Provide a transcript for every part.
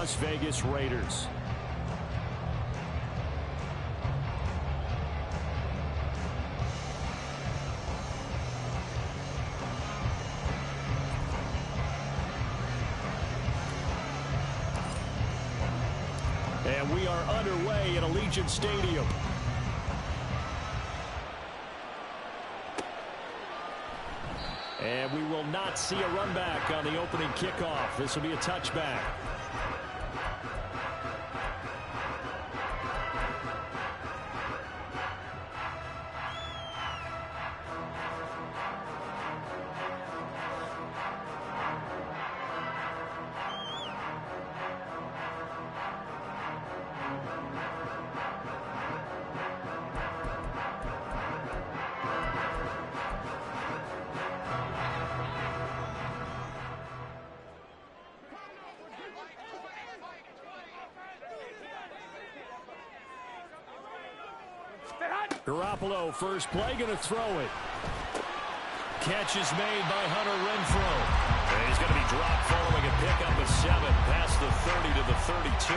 Las Vegas Raiders. And we are underway at Allegiant Stadium. And we will not see a run back on the opening kickoff. This will be a touchback. Garoppolo, first play, going to throw it. Catch is made by Hunter Renfrow. And he's going to be dropped following a pickup of 7 past the 30 to the 32.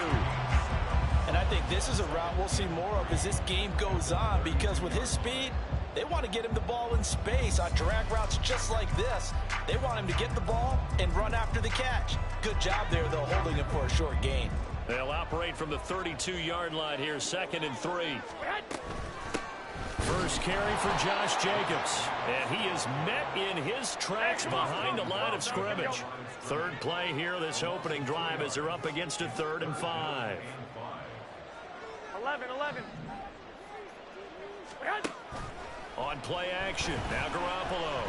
And I think this is a route we'll see more of as this game goes on, because with his speed, they want to get him the ball in space on drag routes just like this. They want him to get the ball and run after the catch. Good job there, though, holding him for a short gain. They'll operate from the 32-yard line here, 2nd and 3. First carry for Josh Jacobs, and he is met in his tracks behind the line of scrimmage. Third play here, this opening drive, as they're up against a 3rd and 5. 11. On play action, now Garoppolo.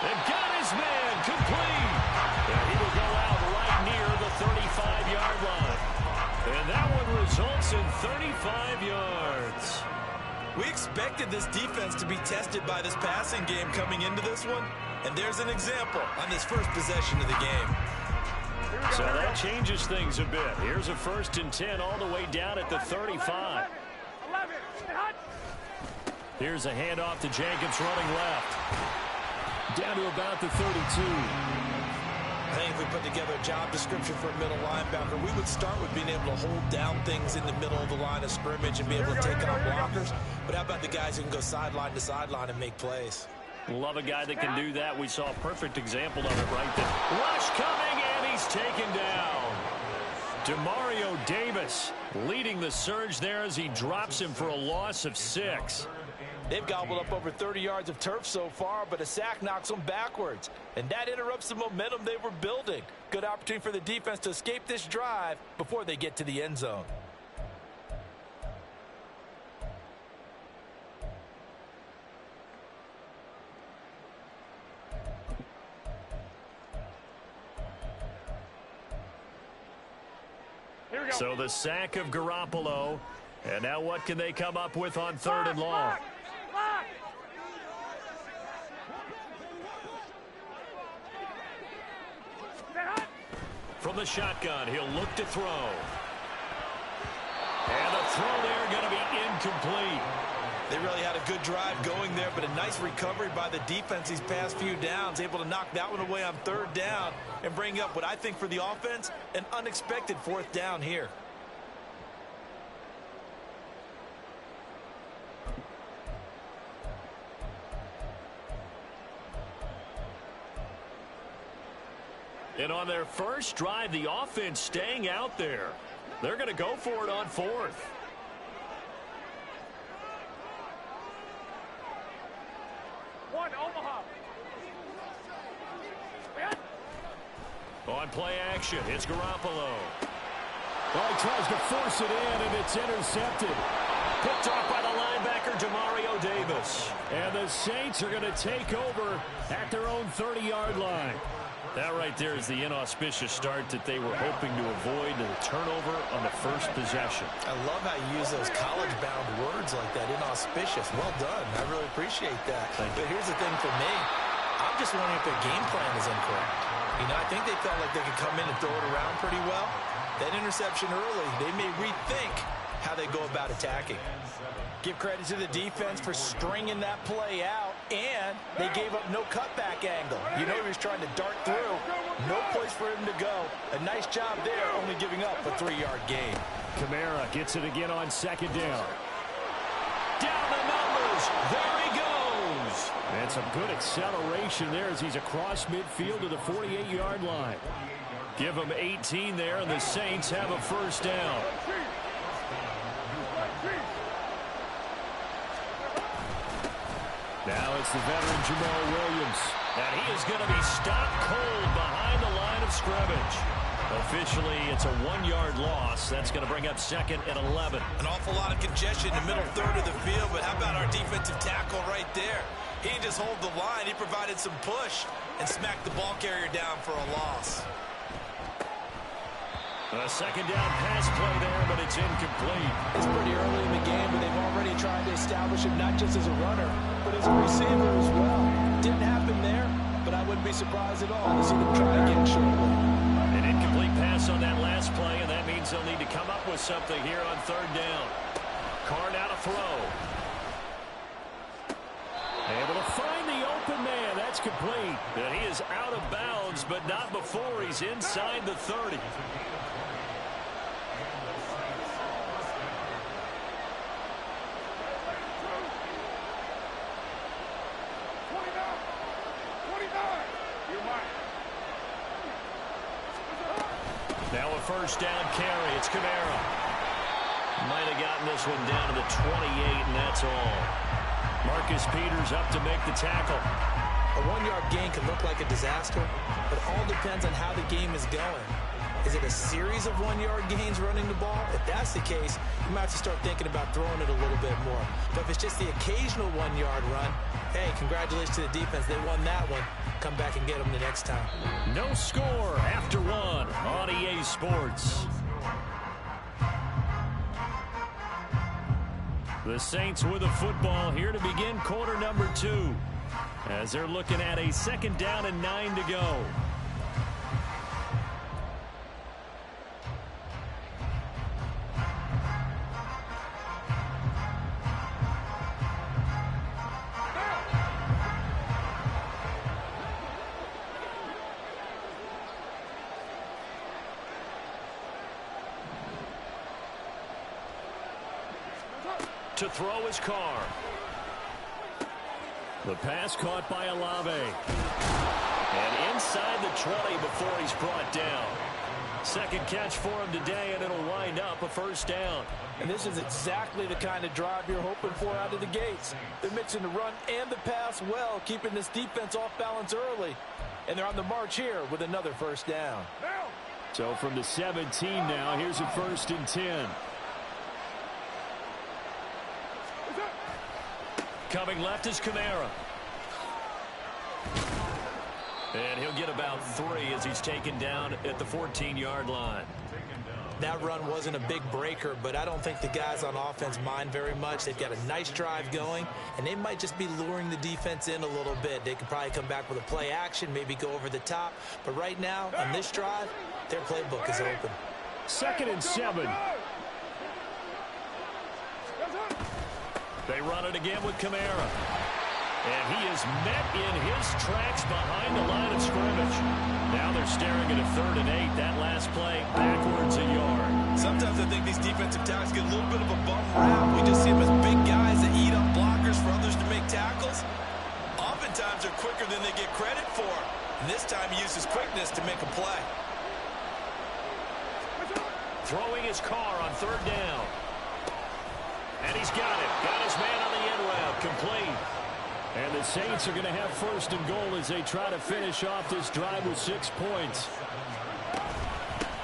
They've got his man complete. And he will go out right near the 35-yard line. And that one results in 35 yards. We expected this defense to be tested by this passing game coming into this one. And there's an example on this first possession of the game. So that changes things a bit. Here's a 1st and 10 all the way down at the 35. Here's a handoff to Jacobs running left. Down to about the 32. I think if we put together a job description for a middle linebacker, we would start with being able to hold down things in the middle of the line of scrimmage and be able to take on blockers. But how about the guys who can go sideline to sideline and make plays? Love a guy that can do that. We saw a perfect example of it right there. Rush coming, and he's taken down. Demario Davis leading the surge there as he drops him for a loss of 6. They've gobbled up over 30 yards of turf so far, but a sack knocks them backwards. And that interrupts the momentum they were building. Good opportunity for the defense to escape this drive before they get to the end zone. So the sack of Garoppolo. And now what can they come up with on 3rd and long? From the shotgun, he'll look to throw. And the throw there going to be incomplete. They really had a good drive going there, but a nice recovery by the defense these past few downs, able to knock that one away on 3rd down and bring up what I think for the offense, an unexpected 4th down here. And on their first drive, the offense staying out there. They're going to go for it on 4th. Omaha. On play action, it's Garoppolo. Well, he tries to force it in, and it's intercepted. Picked off by the linebacker, Demario Davis. And the Saints are going to take over at their own 30-yard line. That right there is the inauspicious start that they were hoping to avoid, the turnover on the first possession. I love how you use those college-bound words like that, inauspicious. Well done. I really appreciate that. But here's the thing for me. I'm just wondering if their game plan is incorrect. You know, I think they felt like they could come in and throw it around pretty well. That interception early, they may rethink how they go about attacking. Give credit to the defense for stringing that play out. And they gave up no cutback angle. You know he was trying to dart through. No place for him to go. A nice job there, only giving up a 3-yard gain. Kamara gets it again on second down. Down the numbers. There he goes. And some good acceleration there as he's across midfield to the 48-yard line. Give him 18 there, and the Saints have a first down. Now it's the veteran Jamal Williams. And he is going to be stopped cold behind the line of scrimmage. Officially, it's a 1-yard loss. That's going to bring up second and 11. An awful lot of congestion in the middle third of the field, but how about our defensive tackle right there? He didn't just hold the line. He provided some push and smacked the ball carrier down for a loss. A second down pass play there, but it's incomplete. It's pretty early in the game, but they've already tried to establish him not just as a runner, but as a receiver as well. Didn't happen there, but I wouldn't be surprised at all to see them try again shortly. An incomplete pass on that last play, and that means they'll need to come up with something here on third down. Carr now to throw. Able to find the open man. That's complete. And he is out of bounds, but not before he's inside the 30. Now a first down carry. It's Kamara. Might have gotten this one down to the 28, and that's all. Marcus Peters up to make the tackle. A 1-yard gain can look like a disaster, but all depends on how the game is going. Is it a series of 1-yard gains running the ball? If that's the case, you might have to start thinking about throwing it a little bit more. But if it's just the occasional 1-yard run, hey, congratulations to the defense. They won that one. Come back and get them the next time. No score after one on EA Sports. The Saints with the football here to begin quarter number 2. As they're looking at a second down and 9 to go. To throw his Carr. The pass caught by Olave. And inside the 20 before he's brought down. Second catch for him today, and it'll wind up a first down. And this is exactly the kind of drive you're hoping for out of the gates. They're mixing the run and the pass well, keeping this defense off balance early. And they're on the march here with another first down. So from the 17 now, here's a first and 10. Coming left is Kamara. And he'll get about 3 as he's taken down at the 14-yard line. That run wasn't a big breaker, but I don't think the guys on offense mind very much. They've got a nice drive going, and they might just be luring the defense in a little bit. They could probably come back with a play action, maybe go over the top. But right now, on this drive, their playbook is open. Second and 7. They run it again with Kamara. And he is met in his tracks behind the line of scrimmage. Now they're staring at a 3rd and 8. That last play backwards a yard. Sometimes I think these defensive tackles get a little bit of a bum rap. We just see them as big guys that eat up blockers for others to make tackles. Oftentimes they're quicker than they get credit for. And this time he used his quickness to make a play. Throwing his Carr on 3rd down. And he's got it. Got his man on the end route. Complete. And the Saints are going to have first and goal as they try to finish off this drive with 6 points.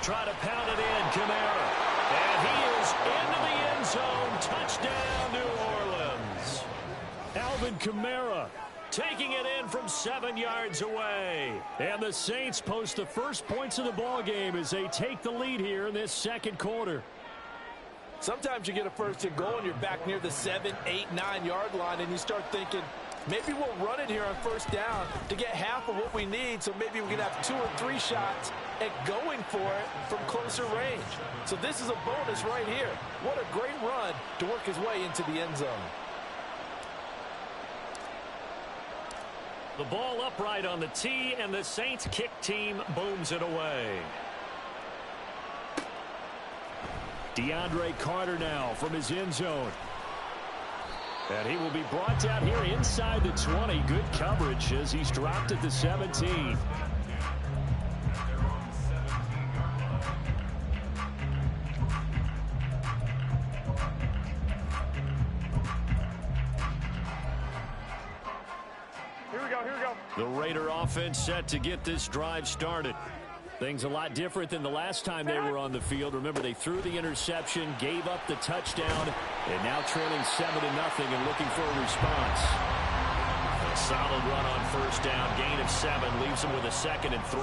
Try to pound it in, Kamara. And he is into the end zone. Touchdown, New Orleans. Alvin Kamara taking it in from 7 yards away. And the Saints post the first points of the ball game as they take the lead here in this second quarter. Sometimes you get a first and goal and you're back near the 7, 8, 9-yard line, and you start thinking, maybe we'll run it here on first down to get half of what we need, so maybe we can have 2 or 3 shots at going for it from closer range. So this is a bonus right here. What a great run to work his way into the end zone. The ball upright on the tee, and the Saints kick team booms it away. DeAndre Carter now from his end zone. And he will be brought down here inside the 20. Good coverage as he's dropped at the 17. Here we go. The Raider offense set to get this drive started. Things a lot different than the last time they were on the field. Remember, they threw the interception, gave up the touchdown, and now trailing 7-0 and looking for a response. A solid run on first down, gain of 7, leaves them with a 2nd and 3.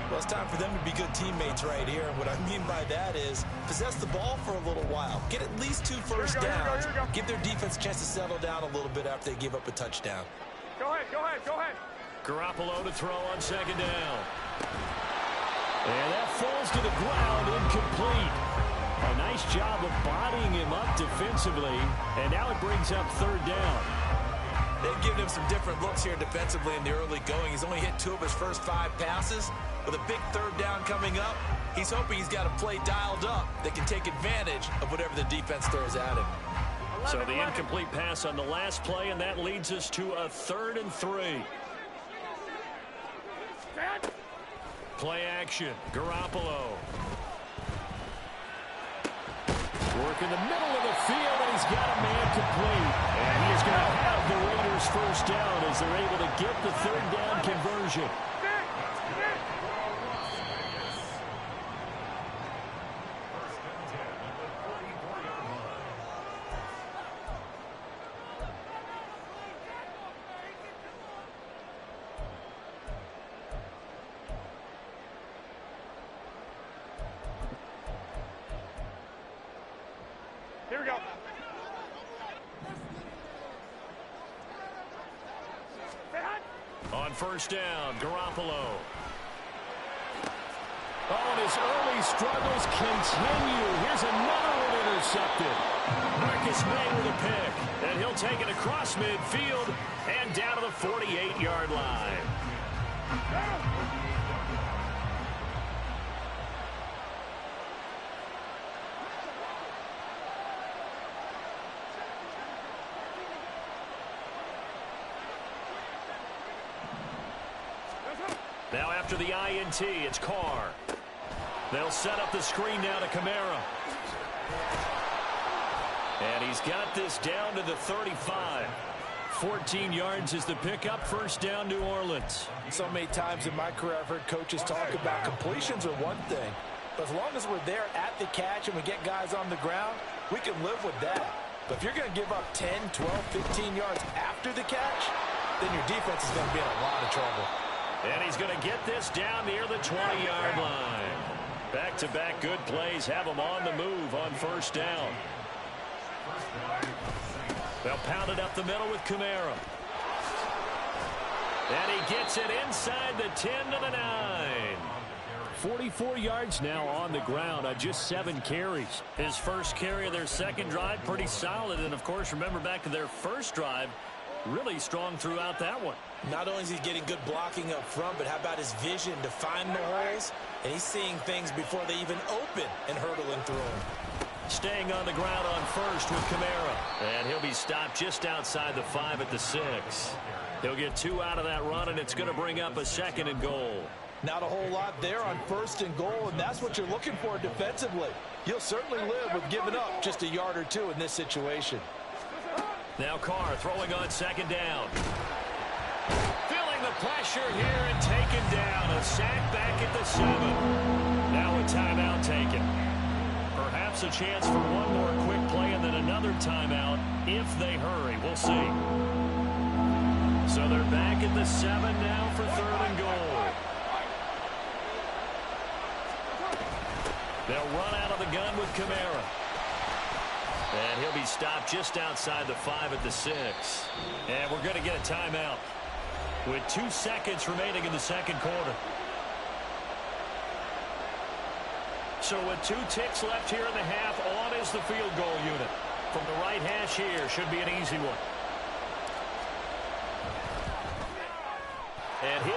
Well, it's time for them to be good teammates right here. And what I mean by that is possess the ball for a little while. Get at least 2 first downs. Give their defense a chance to settle down a little bit after they give up a touchdown. Go ahead. Garoppolo to throw on 2nd down. And that falls to the ground, incomplete. A nice job of bodying him up defensively, and now it brings up 3rd down. They've given him some different looks here defensively in the early going. He's only hit 2 of his first 5 passes. With a big 3rd down coming up, he's hoping he's got a play dialed up that can take advantage of whatever the defense throws at him. So the incomplete pass on the last play, and that leads us to a 3rd and 3. Play action, Garoppolo. Work in the middle of the field, and he's got a man complete. And he's going to have the Raiders first down as they're able to get the 3rd down conversion. Here we go. On first down, Garoppolo. Oh, and his early struggles continue. Here's another one intercepted. Marcus May with a pick. And he'll take it across midfield and down to the 48-yard line. Now after the INT, it's Carr. They'll set up the screen now to Kamara. And he's got this down to the 35. 14 yards is the pickup. First down, New Orleans. So many times in my career I've heard coaches talk about completions are one thing. But as long as we're there at the catch and we get guys on the ground, we can live with that. But if you're going to give up 10, 12, 15 yards after the catch, then your defense is going to be in a lot of trouble. And he's going to get this down near the 20-yard line. Back-to-back good plays have him on the move on first down. They'll pound it up the middle with Kamara. And he gets it inside the 10 to the 9. 44 yards now on the ground on just 7 carries. His first carry of their second drive, pretty solid. And, of course, remember back to their first drive, really strong throughout that one. Not only is he getting good blocking up front, but how about his vision to find the holes? And he's seeing things before they even open and hurdling through them. Staying on the ground on first with Kamara. And he'll be stopped just outside the 5 at the 6. He'll get 2 out of that run, and it's going to bring up a 2nd and goal. Not a whole lot there on 1st and goal, and that's what you're looking for defensively. You'll certainly live with giving up just a yard or 2 in this situation. Now Carr throwing on 2nd down. Feeling the pressure here and taken down. A sack back at the 7. Now a timeout taken. Perhaps a chance for one more quick play and then another timeout if they hurry. We'll see. So they're back at the 7 now for 3rd and goal. They'll run out of the gun with Kamara. And he'll be stopped just outside the 5 at the 6. And we're going to get a timeout with 2 seconds remaining in the second quarter. So with 2 ticks left here in the half, on is the field goal unit. From the right hash here, should be an easy one.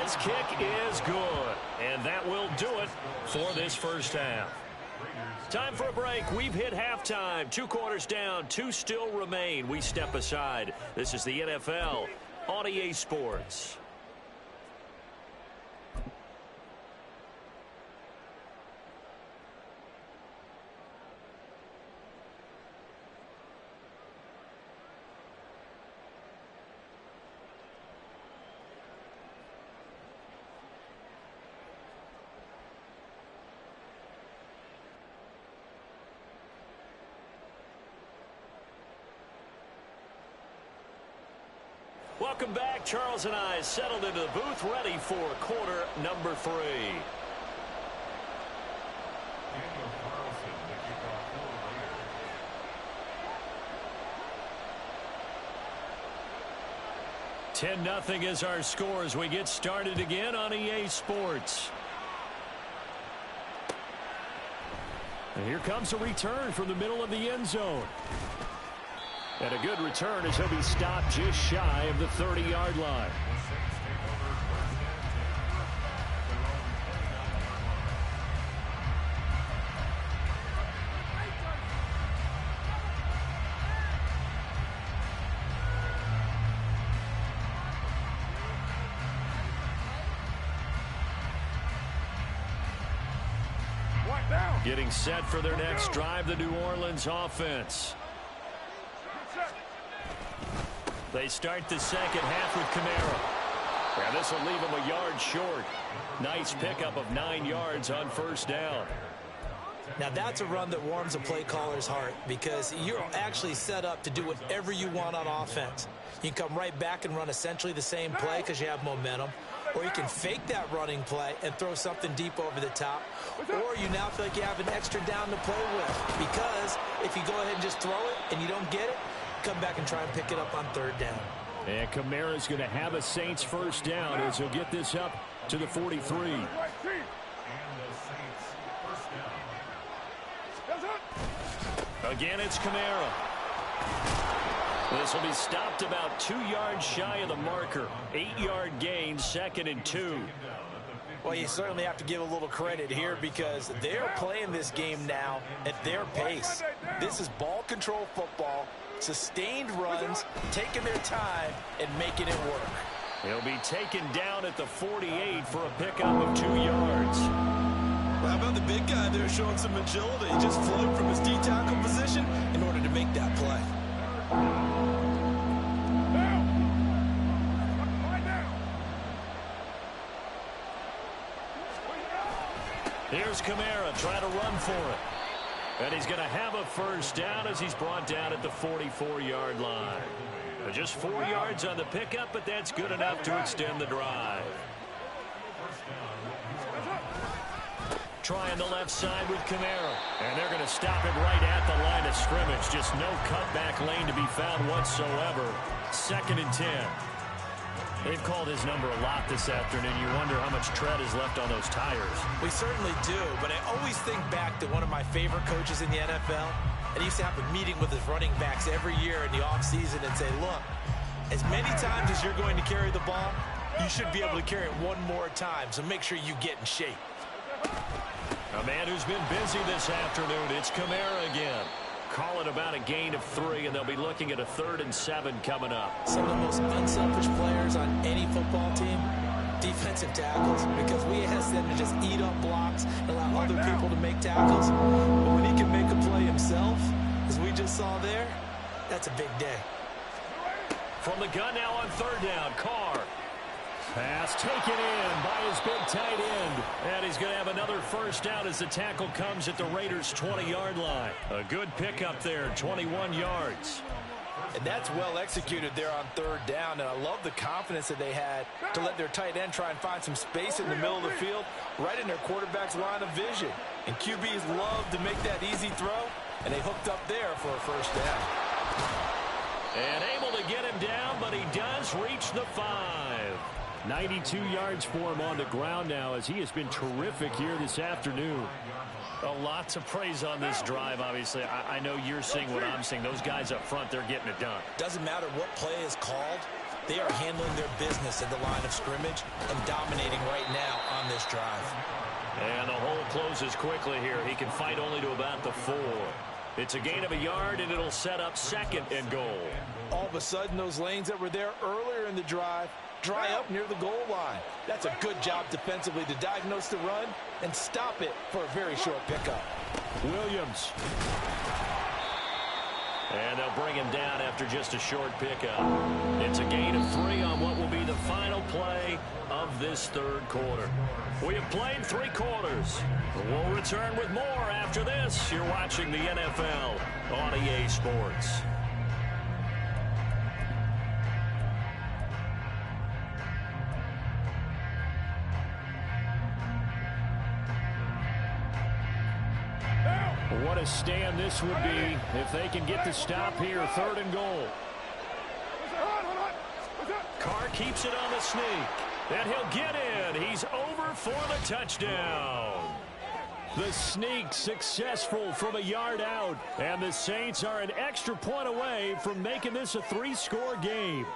This kick is good, and that will do it for this first half. Time for a break. We've hit halftime. 2 quarters down, 2 still remain. We step aside. This is the NFL on EA Sports. Welcome back. Charles and I settled into the booth, ready for quarter number 3. $10-0 is our score as we get started again on EA Sports. And here comes a return from the middle of the end zone. And a good return as he'll be stopped just shy of the 30-yard line. Getting set for their next drive, the New Orleans offense. They start the second half with Kamara. Yeah, this will leave him a yard short. Nice pickup of 9 yards on first down. Now that's a run that warms a play caller's heart because you're actually set up to do whatever you want on offense. You can come right back and run essentially the same play because you have momentum. Or you can fake that running play and throw something deep over the top. Or you now feel like you have an extra down to play with. Because if you go ahead and just throw it and you don't get it, come back and try and pick it up on third down. And Kamara's going to have a Saints first down as he'll get this up to the 43. Again, it's Kamara. This will be stopped about 2 yards shy of the marker. 8-yard gain, 2nd and 2. Well, you certainly have to give a little credit here because they're playing this game now at their pace. This is ball control football, sustained runs, taking their time, and making it work. He'll be taken down at the 48 for a pickup of 2 yards. Well, how about the big guy there showing some agility? He just floated from his D-tackle position in order to make that play. Here's Kamara trying to run for it. And he's going to have a first down as he's brought down at the 44-yard line. Just 4 yards on the pickup, but that's good enough to extend the drive. Trying the left side with Kamara. And they're going to stop it right at the line of scrimmage. Just no cutback lane to be found whatsoever. 2nd and 10. They've called his number a lot this afternoon. You wonder how much tread is left on those tires. We certainly do, but I always think back to one of my favorite coaches in the NFL. And he used to have a meeting with his running backs every year in the offseason and say, look, as many times as you're going to carry the ball, you should be able to carry it one more time, so make sure you get in shape. A man who's been busy this afternoon, it's Kamara again. Call it about a gain of 3, and they'll be looking at a 3rd and 7 coming up. Some of the most unselfish players on any football team, defensive tackles, because we ask them to just eat up blocks and allow other people to make tackles. But when he can make a play himself, as we just saw there, that's a big day. From the gun now on 3rd down, Carr. Pass taken in by his big tight end. And he's going to have another first down as the tackle comes at the Raiders' 20-yard line. A good pickup there, 21 yards. And that's well executed there on 3rd down. And I love the confidence that they had to let their tight end try and find some space in the middle of the field, right in their quarterback's line of vision. And QBs love to make that easy throw, and they hooked up there for a first down. And able to get him down, but he does reach the 5. 92 yards for him on the ground now as he has been terrific here this afternoon. A lot to praise on this drive, obviously. I know you're seeing what I'm seeing. Those guys up front, they're getting it done. Doesn't matter what play is called. They are handling their business at the line of scrimmage and dominating right now on this drive. And the hole closes quickly here. He can fight only to about the 4. It's a gain of a yard, and it'll set up 2nd and goal. All of a sudden, those lanes that were there earlier in the drive dry up near the goal line. That's a good job defensively to diagnose the run and stop it for a very short pickup. Williams. And they'll bring him down after just a short pickup. It's a gain of 3 on what will be the final play of this 3rd quarter. We have played 3 quarters. We'll return with more after this. You're watching the NFL on EA Sports. What a stand this would be if they can get the stop here. 3rd and goal. Carr keeps it on the sneak. And he'll get in. He's over for the touchdown. The sneak successful from a yard out. And the Saints are an extra point away from making this a 3-score game.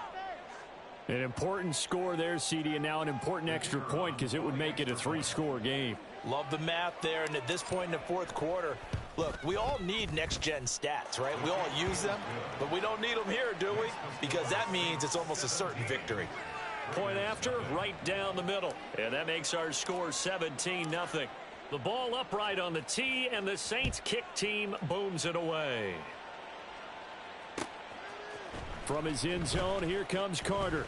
An important score there, CD, and now an important extra point because it would make it a 3-score game. Love the math there, and at this point in the 4th quarter, look, we all need next-gen stats, right? We all use them, but we don't need them here, do we? Because that means it's almost a certain victory. Point after, right down the middle. And that makes our score 17-0. The ball upright on the tee, and the Saints kick team booms it away. From his end zone, here comes Carter.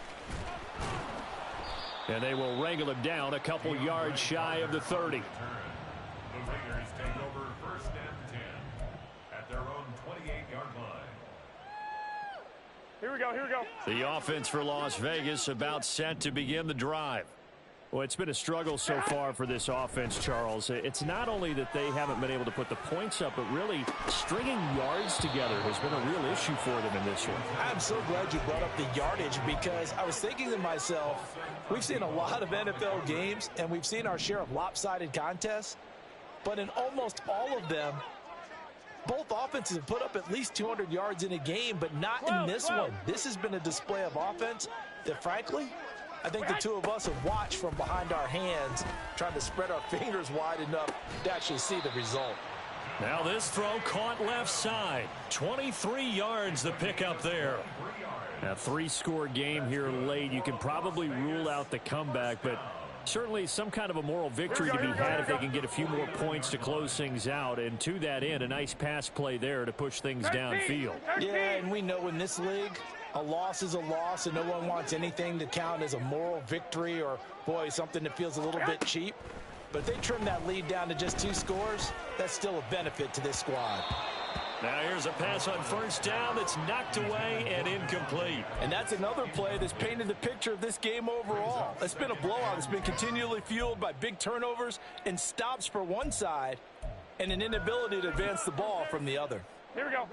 And they will wrangle him down a couple yards shy of the 30. The Raiders take over 1st and 10 at their own 28-yard line. Here we go, here we go. The offense for Las Vegas about set to begin the drive. Well, it's been a struggle so far for this offense, Charles. It's not only that they haven't been able to put the points up, but really stringing yards together has been a real issue for them in this one. I'm so glad you brought up the yardage because I was thinking to myself, we've seen a lot of NFL games and we've seen our share of lopsided contests, but in almost all of them, both offenses have put up at least 200 yards in a game, but not in this one. This has been a display of offense that, frankly, I think the two of us have watched from behind our hands, trying to spread our fingers wide enough to actually see the result. Now this throw caught left side. 23 yards the pickup there. A 3-score game here late. You can probably rule out the comeback, but certainly some kind of a moral victory to be had if they can get a few more points to close things out. And to that end, a nice pass play there to push things downfield. Yeah, and we know in this league, a loss is a loss, and no one wants anything to count as a moral victory or, boy, something that feels a little bit cheap. But if they trim that lead down to just 2 scores, that's still a benefit to this squad. Now here's a pass on 1st down that's knocked away and incomplete. And that's another play that's painted the picture of this game overall. It's been a blowout. It's been continually fueled by big turnovers and stops for one side and an inability to advance the ball from the other. Here we go.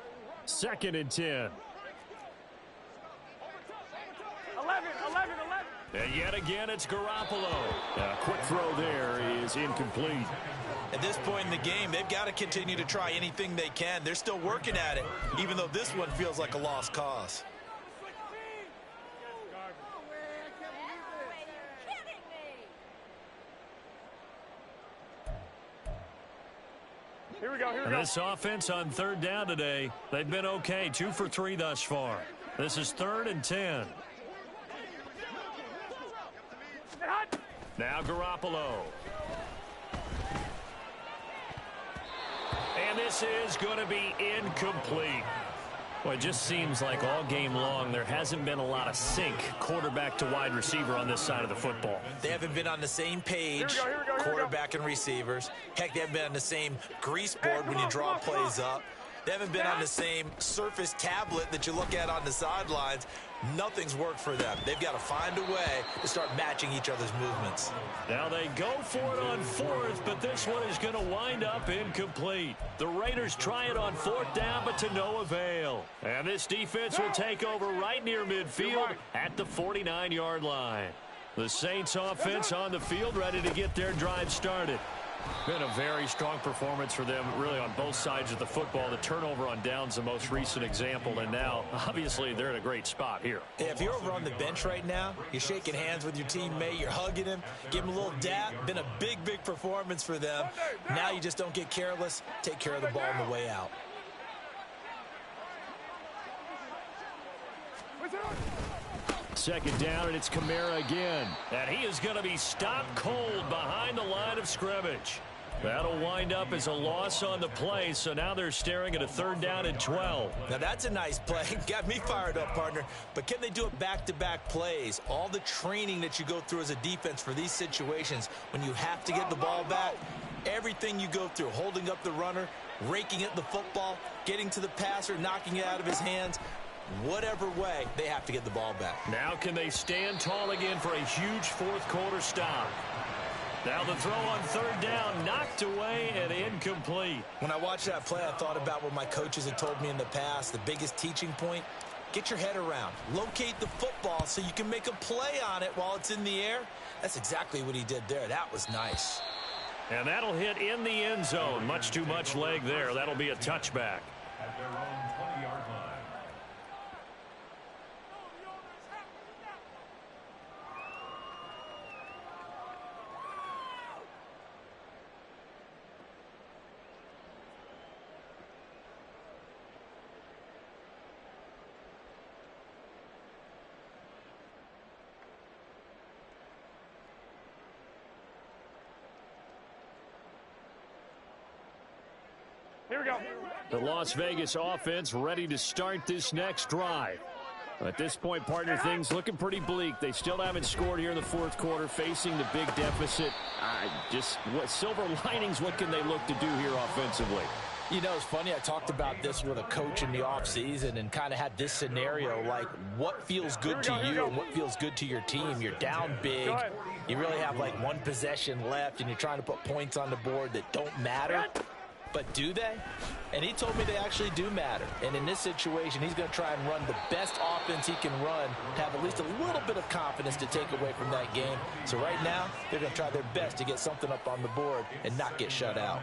2nd and 10. 11. And yet again, it's Garoppolo. A quick throw there is incomplete. At this point in the game, they've got to continue to try anything they can. They're still working at it, even though this one feels like a lost cause. Here we go, here we And go. this offense on 3rd down today, they've been okay. 2 for 3 thus far. This is 3rd and 10. Now Garoppolo. And this is going to be incomplete. Well, it just seems like all game long there hasn't been a lot of sync quarterback to wide receiver on this side of the football. They haven't been on the same page, Here we go. quarterback and receivers. Heck, they haven't been on the same grease board when you draw plays up. They haven't been on the same surface tablet that you look at on the sidelines. Nothing's worked for them. They've got to find a way to start matching each other's movements. Now they go for it on 4th, but this one is going to wind up incomplete. The Raiders try it on 4th down, but to no avail. And this defense will take over right near midfield at the 49-yard line. The Saints offense on the field ready to get their drive started. Been a very strong performance for them, really, on both sides of the football. The turnover on downs, the most recent example, and now, obviously, they're in a great spot here. If you're over on the bench right now, you're shaking hands with your teammate, you're hugging him, give him a little dap. Been a big, big performance for them. Now you just don't get careless. Take care of the ball on the way out. Second down, and it's Kamara again. And he is going to be stopped cold behind the line of scrimmage. That'll wind up as a loss on the play, so now they're staring at a 3rd down and 12. Now that's a nice play. Got me fired up, partner. But can they do it back-to-back plays? All the training that you go through as a defense for these situations, when you have to get the ball back, everything you go through, holding up the runner, raking at the football, getting to the passer, knocking it out of his hands, whatever way, they have to get the ball back. Now can they stand tall again for a huge 4th quarter stop? Now the throw on 3rd down, knocked away and incomplete. When I watched that play, I thought about what my coaches had told me in the past. The biggest teaching point, get your head around. Locate the football so you can make a play on it while it's in the air. That's exactly what he did there. That was nice. And that'll hit in the end zone. Much too much leg there. That'll be a touchback. At their own 20-yard line. Here we go. The Las Vegas offense ready to start this next drive. At this point, partner, things looking pretty bleak. They still haven't scored here in the 4th quarter, facing the big deficit. Just what silver linings, what can they look to do here offensively? You know, it's funny, I talked about this with a coach in the offseason and kind of had this scenario, like what feels good to you and what feels good to your team. You're down big. You really have like 1 possession left, and you're trying to put points on the board that don't matter. But do they? And he told me they actually do matter. And in this situation, he's going to try and run the best offense he can run to have at least a little bit of confidence to take away from that game. So right now, they're going to try their best to get something up on the board and not get shut out.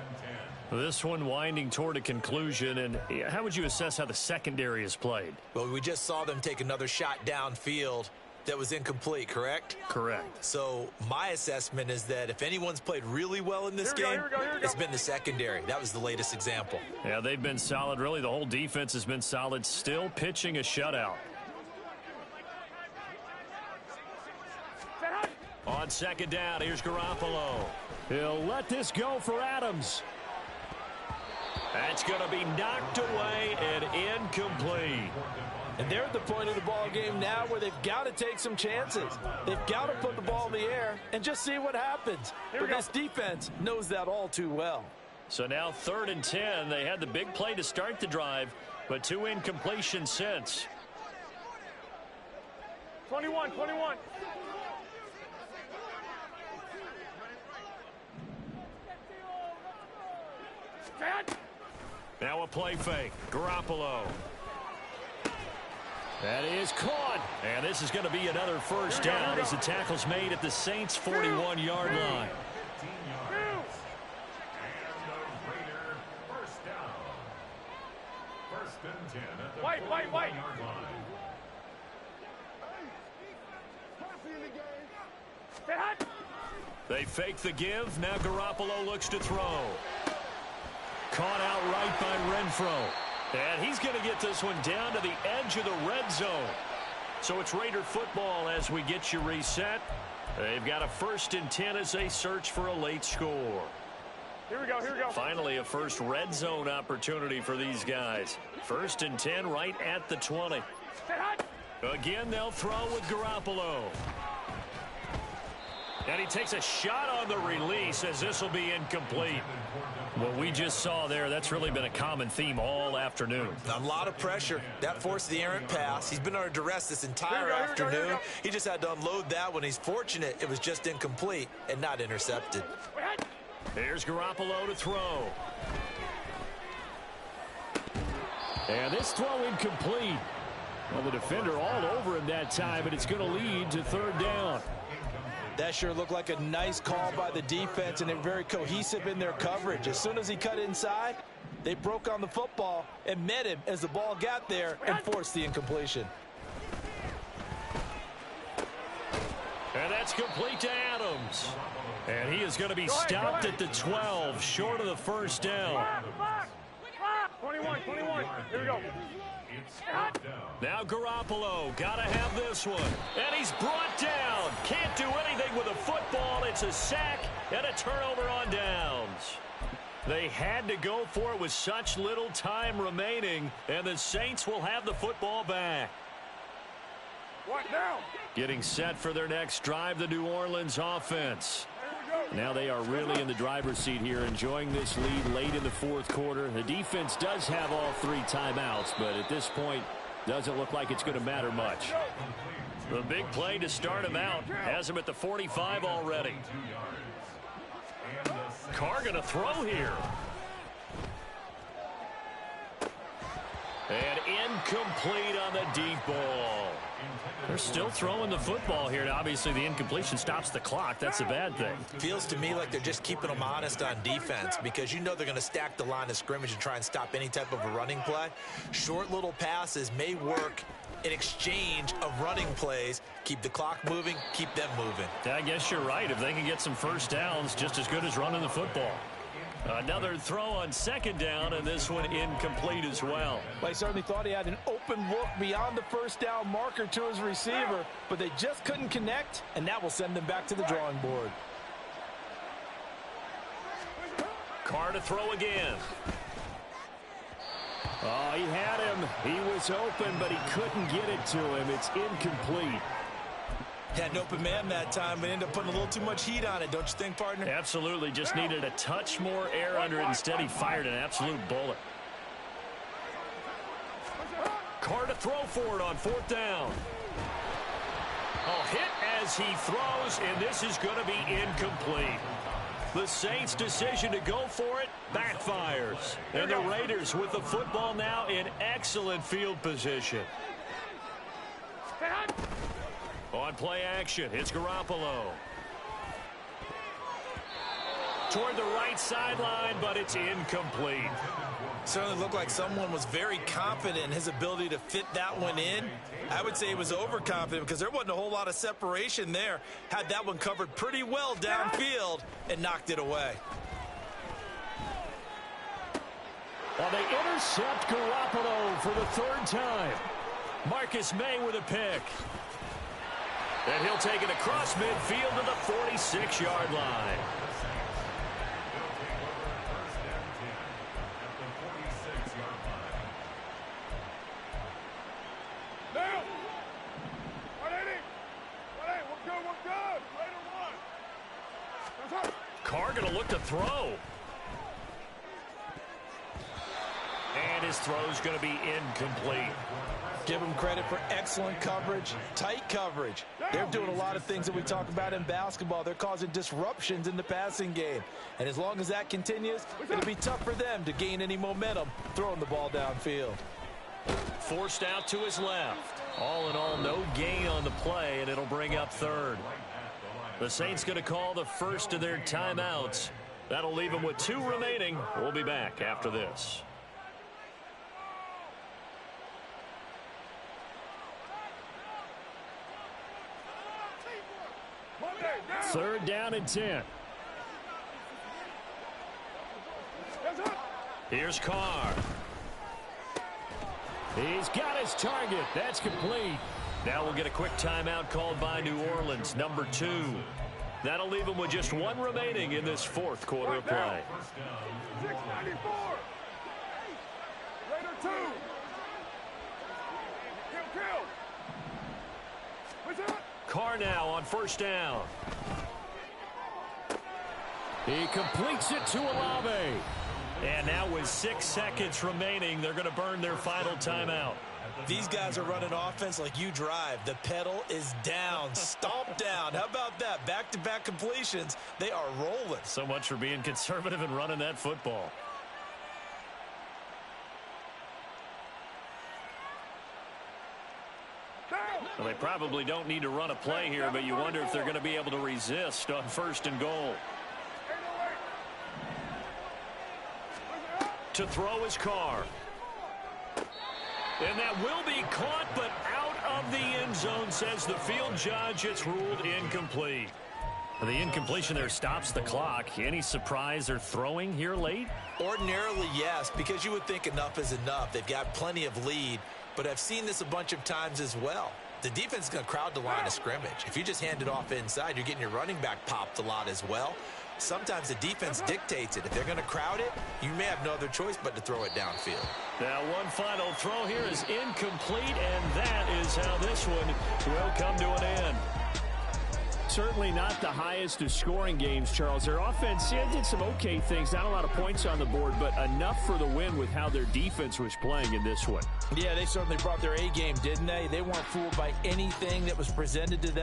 This one winding toward a conclusion. And how would you assess how the secondary is played? Well, we just saw them take another shot downfield that was incomplete, correct? Correct. So my assessment is that if anyone's played really well in this game, it's been the secondary. That was the latest example. Yeah, they've been solid. Really, the whole defense has been solid, still pitching a shutout. On 2nd down, here's Garoppolo. He'll let this go for Adams. That's going to be knocked away and incomplete. And they're at the point of the ball game now where they've got to take some chances. They've got to put the ball in the air and just see what happens. But this defense knows that all too well. So now 3rd and 10. They had the big play to start the drive, but 2 incompletions since. 21. Now a play fake. Garoppolo. That is caught. And this is going to be another 1st down as the tackle's made at the Saints' 41-yard line. White. They fake the give. Now Garoppolo looks to throw. Caught out right by Renfro. And he's going to get this one down to the edge of the red zone. So it's Raider football as we get you reset. They've got a 1st and 10 as they search for a late score. Here we go. Finally, a first red zone opportunity for these guys. 1st and 10 right at the 20. Again, they'll throw with Garoppolo. And he takes a shot on the release as this will be incomplete. What we just saw there, that's really been a common theme all afternoon. A lot of pressure. That forced the errant pass. He's been under duress this entire afternoon. He just had to unload that one. He's fortunate it was just incomplete and not intercepted. Here's Garoppolo to throw. And this throw incomplete. Well, the defender all over him that time, but it's going to lead to 3rd down. That sure looked like a nice call by the defense, and they're very cohesive in their coverage. As soon as he cut inside, they broke on the football and met him as the ball got there and forced the incompletion. And that's complete to Adams. And he is going to be stopped at the 12, short of the first down. 21. Here we go. Now Garoppolo, got to have this one. And he's brought down. Can't do anything with a football. It's a sack and a turnover on downs. They had to go for it with such little time remaining, and the Saints will have the football back. What now? Getting set for their next drive, the New Orleans offense. Now they are really in the driver's seat here, enjoying this lead late in the fourth quarter. The defense does have all 3 timeouts, but at this point, doesn't look like it's going to matter much. The big play to start him out has him at the 45 already. Carr going to throw here. And incomplete on the deep ball. They're still throwing the football here. Obviously, the incompletion stops the clock. That's a bad thing. Feels to me like they're just keeping them honest on defense, because you know they're going to stack the line of scrimmage and try and stop any type of a running play. Short little passes may work in exchange of running plays. Keep the clock moving, keep them moving. I guess you're right. If they can get some first downs, just as good as running the football. Another throw on second down, and this one incomplete as well. Well, he certainly thought he had an open look beyond the first down marker to his receiver, but they just couldn't connect, and that will send them back to the drawing board. Carr to throw again. Oh, he had him. He was open, but he couldn't get it to him. It's incomplete. Had an open man that time, but ended up putting a little too much heat on it, don't you think, partner? Absolutely. Just needed a touch more air under it. Instead, he fired an absolute bullet. Carr to throw for it on 4th down. Oh, hit as he throws, and this is going to be incomplete. The Saints' decision to go for it backfires. And the Raiders with the football now in excellent field position. On play action, it's Garoppolo. Toward the right sideline, but it's incomplete. Certainly looked like someone was very confident in his ability to fit that one in. I would say he was overconfident because there wasn't a whole lot of separation there. Had that one covered pretty well downfield and knocked it away. Well, they intercept Garoppolo for the 3rd time. Marcus May with a pick. And he'll take it across midfield to the 46-yard line. Now! 180! 180, we're good! Later one! Carr going to look to throw. And his throw's going to be incomplete. Give them credit for excellent coverage, tight coverage. They're doing a lot of things that we talk about in basketball. They're causing disruptions in the passing game. And as long as that continues, it'll be tough for them to gain any momentum throwing the ball downfield. Forced out to his left. All in all, no gain on the play, and it'll bring up 3rd. The Saints going to call the first of their timeouts. That'll leave them with 2 remaining. We'll be back after this. 3rd down and 10. Here's Carr. He's got his target. That's complete. Now we'll get a quick timeout called by New Orleans, number 2. That'll leave them with just 1 remaining in this 4th quarter of play. 694. Raider 2. Kill. Carr now on 1st down. He completes it to Olave. And now with 6 seconds remaining, they're going to burn their final timeout. These guys are running offense like you drive. The pedal is down, stomp down. How about that? Back-to-back completions. They are rolling. So much for being conservative and running that football. Well, they probably don't need to run a play here, but you wonder if they're going to be able to resist on 1st and goal. To throw his car. And that will be caught, but out of the end zone, says the field judge. It's ruled incomplete. The incompletion there stops the clock. Any surprise they're throwing here late? Ordinarily, yes, because you would think enough is enough. They've got plenty of lead, but I've seen this a bunch of times as well. The defense is going to crowd the line of scrimmage. If you just hand it off inside, you're getting your running back popped a lot as well. Sometimes the defense dictates it. If they're going to crowd it, you may have no other choice but to throw it downfield. Now one final throw here is incomplete, and that is how this one will come to an end. Certainly not the highest of scoring games, Charles. Their offense did some okay things. Not a lot of points on the board, but enough for the win with how their defense was playing in this one. Yeah, they certainly brought their A game, didn't they? They weren't fooled by anything that was presented to them.